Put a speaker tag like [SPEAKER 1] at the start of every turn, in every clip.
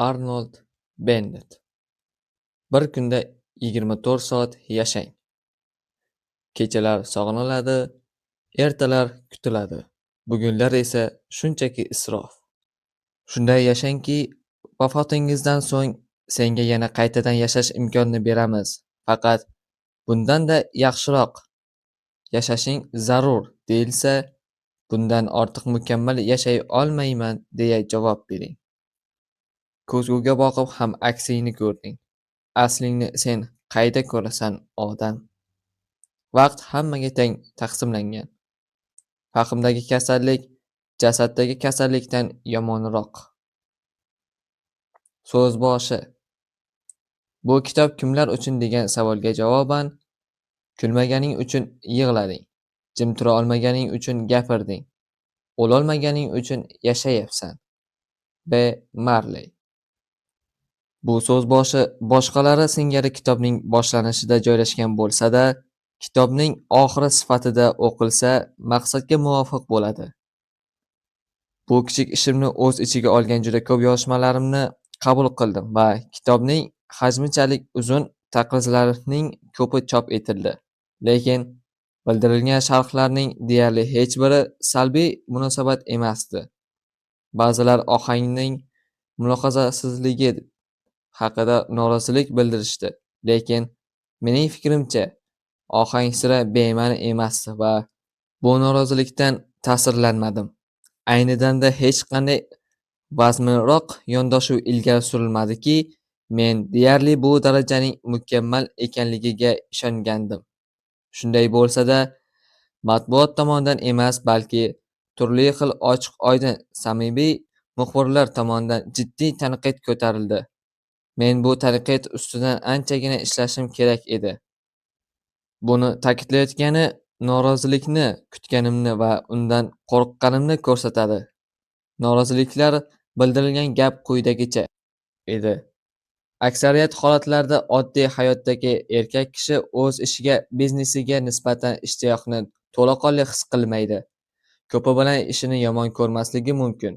[SPEAKER 1] Arnold Bennett. Bir kunda 24 soat yashang. Kechalar sog'iniladi, ertalar kutiladi. Bugunlar esa shunchaki isrof. Shunday yashangki, vafotingizdan so'ng senga yana qaytadan yashash imkonini beramiz. Faqat bundan-da yaxshiroq yashashing zarur deyilsa, bundan ortiq mukammal yashay olmayman deya javob bering. Ko'zguga boqib ham aksingni ko'rding. Aslingni sen qayda ko'rasan, odam? Vaqt hammaga teng taqsimlangan. Fahmdagi kasallik jasaddagi kasallikdan yomonroq. So'z boshi. Bu kitob kimlar uchun degan savolga javoban, kulmaganing uchun yig'lading, jim tura olmaganing uchun gapirding, o'lolmaganing uchun yashayapsan. B. Marley. Bu so'z boshi boshqalari singari kitobning boshlanishida joylashgan bo'lsa-da, kitobning oxiri sifatida o'qilsa maqsadga muvofiq bo'ladi. Bu kichik ishimni o'z ichiga olgan juda ko'p yozishmalarimni qabul qildim va kitobning hajmichalik uzun taqrizlarning ko'pi chop etildi. Lekin bildirilgan sharhlarning deyarli hech biri salbiy munosabat emasdi. Ba'zilar ohangning mulohazasizligi haqida norozilik bildirishdi. Lekin mening fikrimcha, ohang sira bema'ni emasdi va bu norozilikdan ta'sirlanmadim. Ayni damda hech qanday vazminroq yondashuv ilgari surilmadiki, men deyarli bu darajaning mukammal ekanligiga ishongandim. Shunday bo'lsa-da, matbuot tomonidan emas, balki turli xil ochiq-oydin samimiy muxbirlar tomonidan jiddiy tanqid ko'tarildi. Men bu tanqid ustidan anchagina ishlashim kerak edi. Buni ta'kidlayotgani norozilikni kutganimni va undan qo'rqqanimni ko'rsatadi. Noroziliklar bildirilgan gap quyidagicha edi. Aksariyat holatlarda oddiy hayotdagi erkak kishi o'z ishiga, biznesiga nisbatan ishtiyoqni to'laqonli his qilmaydi. Ko'pi bilan ishini yomon ko'rmasligi mumkin.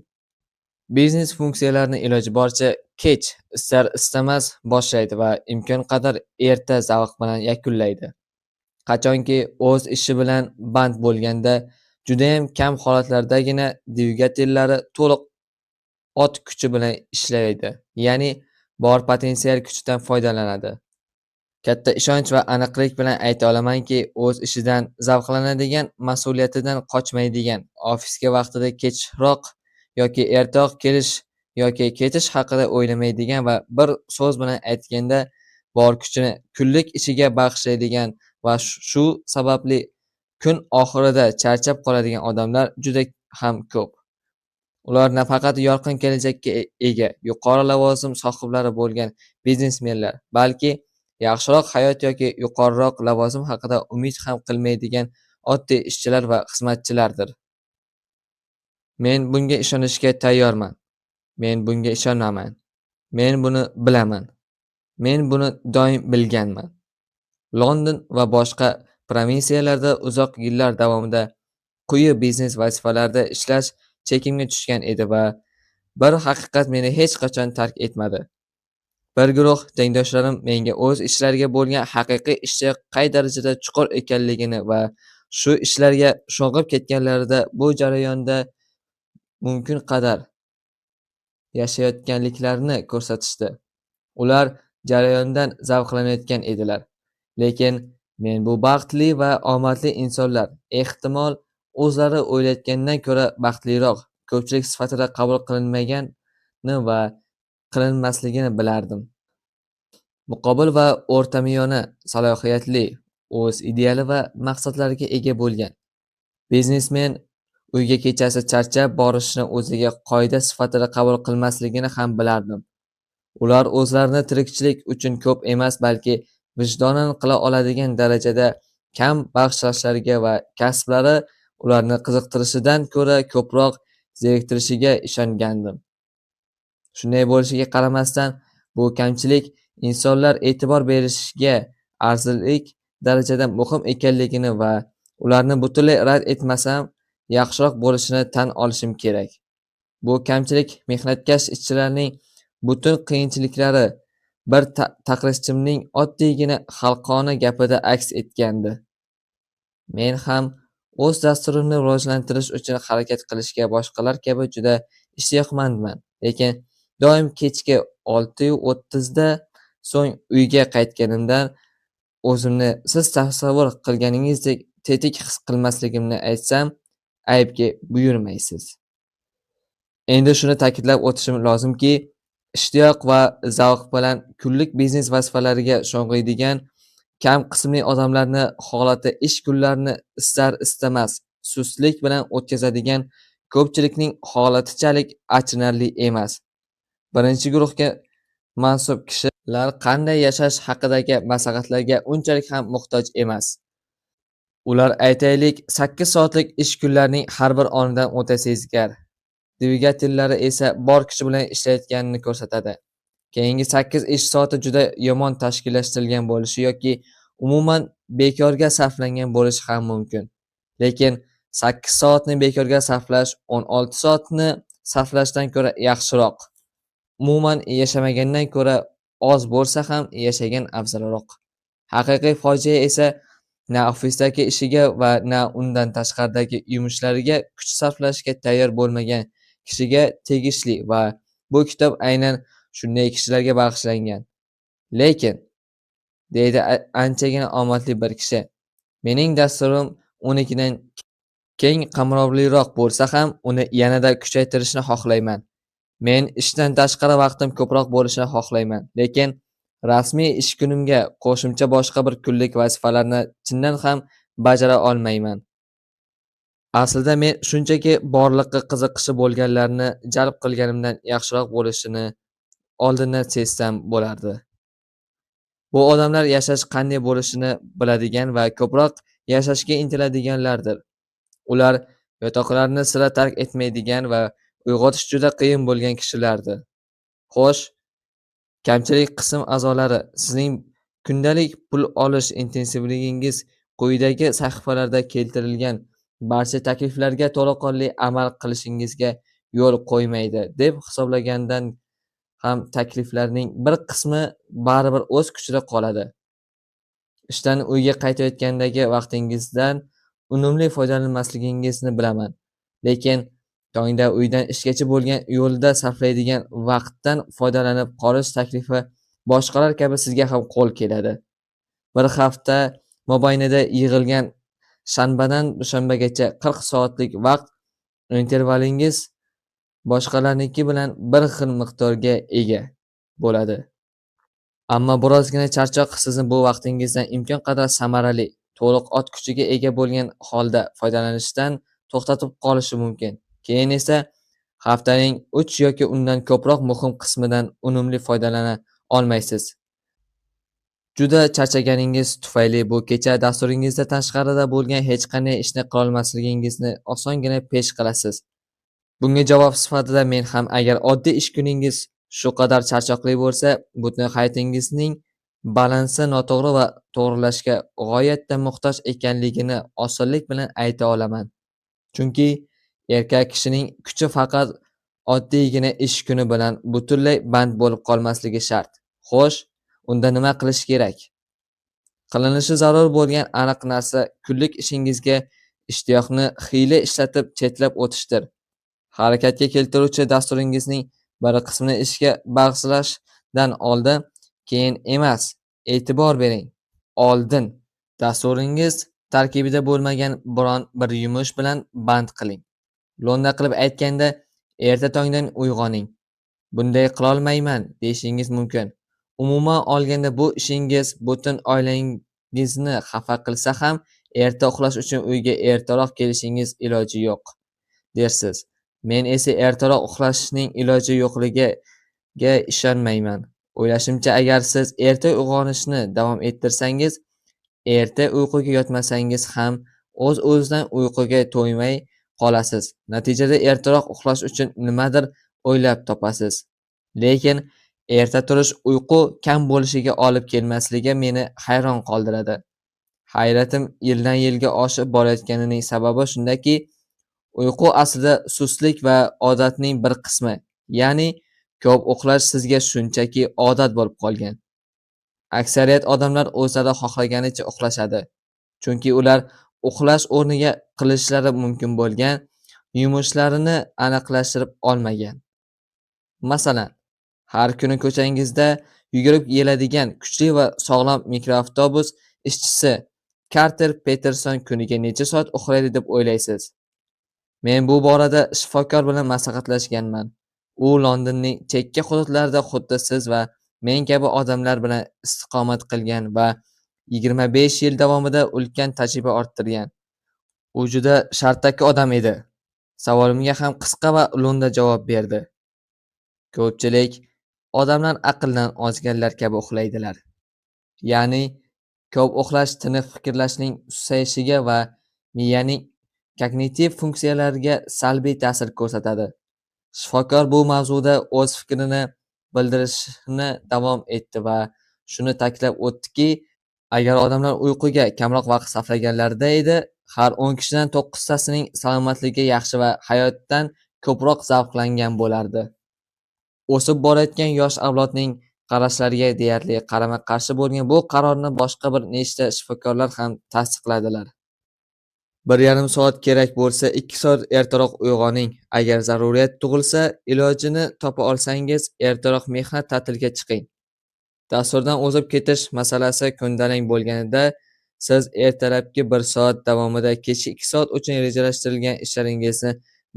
[SPEAKER 1] Biznes funksiyalarini iloji boricha kech, istar istamas boshlaydi va imkon qadar erta zavq bilan yakunlaydi. Qachonki o'z ishi bilan band bo'lganda, judayam kam holatlardagina dvigatellari to'liq ot kuchi bilan ishlaydi. Ya'ni bor potensial kuchidan foydalanadi. Katta ishonch va aniqlik bilan ayta olamanki, o'z ishidan zavqlanadigan, mas'uliyatidan qochmaydigan, ofisga vaqtida kechroq yoki ertaroq kelish yoki ketish haqida o'ylamaydigan va bir so'z bilan aytganda bor kuchini kunlik ishiga bag'ishlaydigan va shu sababli kun oxirida charchab qoladigan odamlar juda ham ko'p. Ular nafaqat yorqin kelajakka ega, yuqori lavozim sohiblari bo'lgan biznesmenlar, balki yaxshiroq hayot yoki yuqoriroq lavozim haqida umid ham qilmaydigan oddiy ishchilar va xizmatchilardir. Men bunga ishonishga tayyorman. Men bunga ishonaman. Men buni bilaman. Men buni doim bilganman. London va boshqa provinsiyalarda uzoq yillar davomida quyi biznes vazifalarda ishlash chekimga tushgan edi va bir haqiqat meni hech qachon tark etmadi. Bir guruh tengdoshlarim menga o'z ishlariga bo'lgan haqiqiy ishtiyoq qay darajada chuqur ekanligini va shu ishlarga sho'ng'ib ketganlarida bu jarayonda mumkin qadar yashayotganliklarini ko'rsatishdi. Ular jarayondan zavqlanayotgan edilar. Lekin men bu baxtli va omadli insonlar ehtimol o'zlari o'ylayotgandan ko'ra baxtliroq, ko'pchilik sifatida qabul qilinmagani va qilinmasligini bilardim. Muqobil va o'rtamiyona salohiyatli, o'z ideali va maqsadlariga ega bo'lgan biznesmen uyga kechasi charchab borishni o'ziga qoida sifatida qabul qilmasligini ham bilardim. Ular o'zlarini tirikchilik uchun ko'p emas, balki vijdonan qila oladigan darajada kam bag'ishlashlariga va kasblari ularni qiziqtirishidan ko'ra ko'proq zeriktirishiga ishongandim. Shunday bo'lishiga qaramasdan, bu kamchilik insonlar e'tibor berishiga arzirlik darajada muhim ekanligini va ularni butunlay rad etmasam, yaxshiroq bo'lishini tan olishim kerak. Bu kamchilik mehnatkash ishchilarning butun qiyinchiliklari bir taqlidchimning oddiygina xalqona gapida aks etgandi. Men ham o'z dasturimni rivojlantirish uchun harakat qilishga boshqalar kabi juda ishtiyoqmandman. Lekin doim kechki 6:30 da so'ng uyga qaytganimdan o'zimni siz tasavvur qilganingizdek tetik his qilmasligimni aytsam, aybga buyurmaysiz. Endi shuni ta'kidlab o'tishim lozimki, ishtiyoq va zavq bilan kunlik biznes vazifalariga sho'ng'iydigan kam qismli odamlarni holati ish kunlarini istar-istamas sustlik bilan o'tkazadigan ko'pchilikning holatichalik achinarli emas. Birinchi guruhga mansub kishilar qanday yashash haqidagi maslahatlarga unchalik ham muhtoj emas. Ular aytaylik 8 soatlik ish kunlarining har bir onidan o'ta sezgar, dvigatellari esa bor kuchi bilan ishlayotganini ko'rsatadi. Keyingi 8 ish soati juda yomon tashkillashtirilgan bo'lishi yoki umuman bekorga sarflangan bo'lishi ham mumkin. Lekin 8 soatni bekorga sarflash 16 soatni sarflashdan ko'ra yaxshiroq. Umuman yashamagandan ko'ra oz bo'lsa ham yashagan afzalroq. Haqiqiy fojia esa na ofisdagi ishiga va na undan tashqaridagi yumushlariga kuch sarflashga tayyor bo'lmagan kishiga tegishli va bu kitob aynan shunday kishilarga bag'ishlangan. Lekin, deydi anchagina omadli bir kishi, mening dasturim unikidan keng qamrovliroq bo'lsa ham, uni yanada kuchaytirishni xohlayman. Men ishdan tashqari vaqtim ko'proq bo'lishini xohlayman, lekin rasmiy ish kunimga qo'shimcha boshqa bir kunlik vazifalarni chindan ham bajara olmayman. Aslida men shunchaki borliqqa qiziqishi bo'lganlarni jalb qilganimdan yaxshiroq bo'lishini oldindan sezsam bo'lardi. Bu odamlar yashash qanday bo'lishini biladigan va ko'proq yashashga intiladiganlardir. Ular yotoqlarni sira tark etmaydigan va uyg'otish juda qiyin bo'lgan kishilardir. Xo'sh, kamchilik qism a'zolari, sizning kundalik pul olish intensivligingiz quyidagi sahifalarda keltirilgan barcha takliflarga to'laqonli amal qilishingizga yo'l qo'ymaydi deb hisoblagandan ham takliflarning bir qismi baribir o'z kuchida qoladi. Ishdan uyga qaytayotgandagi vaqtingizdan unumli foydalanmasligingizni bilaman. Lekin tongda uydan ishgacha bo'lgan yo'lda sarflaydigan vaqtdan foydalanib qolish taklifi boshqalar kabi sizga ham qo'l keladi. Bir hafta mobaynida yig'ilgan shanbadan dushanbagacha 40 soatlik vaqt intervalingiz boshqalarniki bilan bir xil miqdorga ega bo'ladi. Ammo birozgina charchoq sizni bu vaqtingizdan imkon qadar samarali, to'liq ot kuchiga ega bo'lgan holda foydalanishdan to'xtatib qolishi mumkin. Keyin esa haftaning 3 yoki undan ko'proq muhim qismidan unumli foydalana olmaysiz. Juda charchaganingiz tufayli bu kecha dasturingizda tashqarida bo'lgan hech qanday ishni qila olmasligingizni osongina pesh qilasiz. Bunga javob sifatida men ham agar oddiy ish kuningiz shu qadar charchoqli bo'lsa, butun hayotingizning balansi noto'g'ri va to'g'rilashga g'oyatda muhtoj ekanligini osonlik bilan ayta olaman. Chunki erkak kishining kuchi faqat oddiygina ish kuni bilan butunlay band bo'lib qolmasligi shart. Xo'sh, unda nima qilish kerak? Qilinishi zarur bo'lgan aniq narsa kunlik ishingizga ishtiyoqni xiyla ishlatib chetlab o'tishdir. Harakatga keltiruvchi dasturingizning bir qismini ishga bag'ishlashdan oldin, keyin emas, e'tibor bering. Oldin dasturingiz tarkibida bo'lmagan biron bir yumush bilan band qiling. Lo'nda qilib aytganda, erta tongdan uyg'oning. Bunday qilolmayman deyishingiz mumkin. Umuman olganda bu ishingiz butun oilangizni xafa qilsa ham erta uxlash uchun uyga ertaroq kelishingiz iloji yo'q, dersiz. Men esa ertaroq uxlashning iloji yo'qligiga ishonmayman. O'ylashimcha, agar siz erta uyg'onishni davom ettirsangiz, erta uyquga yotmasangiz ham o'z-o'zidan uyquga to'ymay qolasiz. Natijada ertaroq uxlash uchun nimadir o'ylab topasiz. Lekin erta turish uyqu kam bo'lishiga olib kelmasligi meni hayron qoldiradi. Hayratim yildan yilga oshib borayotganining sababi shundaki, uyqu aslida sustlik va odatning bir qismi, ya'ni Ko'p uxlash sizga shunchaki odat bo'lib qolgan. Aksariyat odamlar o'zlari xohlaganicha uxlashadi. Chunki ular uxlash o'rniga qilishlari mumkin bo'lgan yumushlarini aniqlashtirib olmagan. Masalan, har kuni ko'changizda yugurib keladigan kuchli va sog'lom mikroavtobus ishchisi Karter Peterson kuniga necha soat uxlaydi deb o'ylaysiz? Men bu borada shifokor bilan maslahatlashganman. U Londonning chekka hududlarida xuddi siz va men kabi odamlar bilan istiqomat qilgan va 25 yil davomida ulkan tajriba orttirgan. U juda shartaki odam edi. Savolimga ham qisqa va lo'nda javob berdi. Ko'pchilik odamlar aqldan ozganlar kabi uxlaydilar. Ya'ni ko'p uxlash tiniq fikrlashning susayishiga va miyaning kognitiv funksiyalariga salbiy ta'sir ko'rsatadi. Shifokor bu mavzuda o'z fikrini bildirishni davom etdi va shuni ta'kidlab o'tdiki, agar odamlar uyquga kamroq vaqt sarflaganlarida edi, har 10 kishidan 9tasining salomatligi yaxshi va hayotdan ko'proq zavqlangan bo'lardi. O'sib borayotgan yosh avlodning qarashlariga deyarli qarama-qarshi bo'lgan bu qarorni boshqa bir nechta shifokorlar ham tasdiqladilar. 1,5 soat kerak bo'lsa 2 soat ertaroq uyg'oning. Agar zaruriyat tug'ilsa, ilojini topa olsangiz, ertaroq mehnat ta'tiliga chiqing. Dasturdan o'zib ketish masalasi ko'ndalang bo'lganida, siz ertalabki 1 soat davomida kechki 2 soat uchun rejalashtirilgan ishlaringizni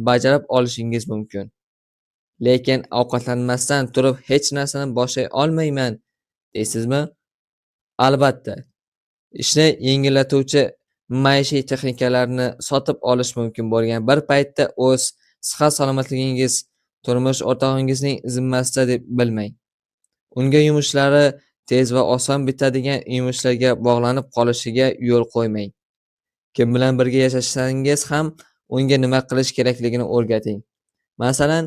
[SPEAKER 1] bajarib olishingiz mumkin. Lekin ovqatlanmasdan turib hech narsani boshlay olmayman, deysizmi? Albatta. Ishni yengillatuvchi maishiy texnikalarni sotib olish mumkin bo'lgan bir paytda o'z sihat salomatligingiz turmush o'rtog'ingizning zimmasida deb bilmang. Unga yumushlari tez va oson bitadigan yumushlarga bog'lanib qolishiga yo'l qo'ymang. Kim bilan birga yashashangiz ham unga nima qilish kerakligini o'rgating. Masalan,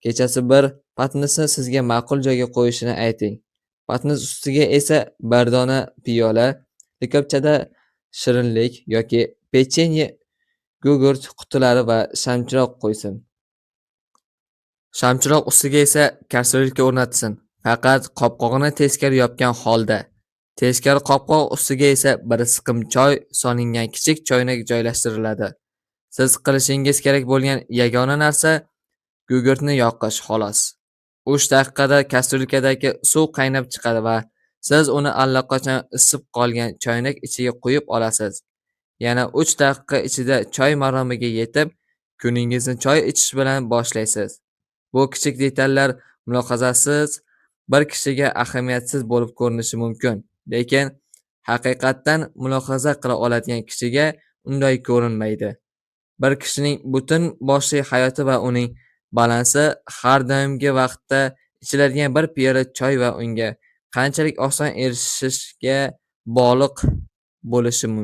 [SPEAKER 1] kechasi bir patnisni sizga ma'qul joyga qo'yishini ayting. Patnis ustiga esa bir dona piyola, likopchada shirinlik yoki pechenye, gugurt qutilari va shamchiroq qo'ysin. Shamchiroq ustiga esa kartoshka o'rnatsin. Faqat qopqog'ini teskari yopgan holda. Teskari qopqoq ustiga esa bir siqim choy solingan kichik choynak joylashtiriladi. Siz qilishingiz kerak bo'lgan yagona narsa gugurtni yoqish xolos. 3 daqiqada kastrulkadagi suv qaynab chiqadi va siz uni allaqachon isib qolgan choynak ichiga quyib olasiz. Yana 3 daqiqa ichida choy maromiga yetib, kuningizni choy ichish bilan boshlaysiz. Bu kichik detallar mulohazasiz bir kishiga ahamiyatsiz bo'lib ko'rinishi mumkin, lekin haqiqatdan mulohaza qila oladigan kishiga unday ko'rinmaydi. Bir kishining butun boshli hayoti va uning balansi har doimgi vaqtda ichiladigan bir piyola choy va unga qanchalik oson erishishga bog'liq bo'lishi mumkin.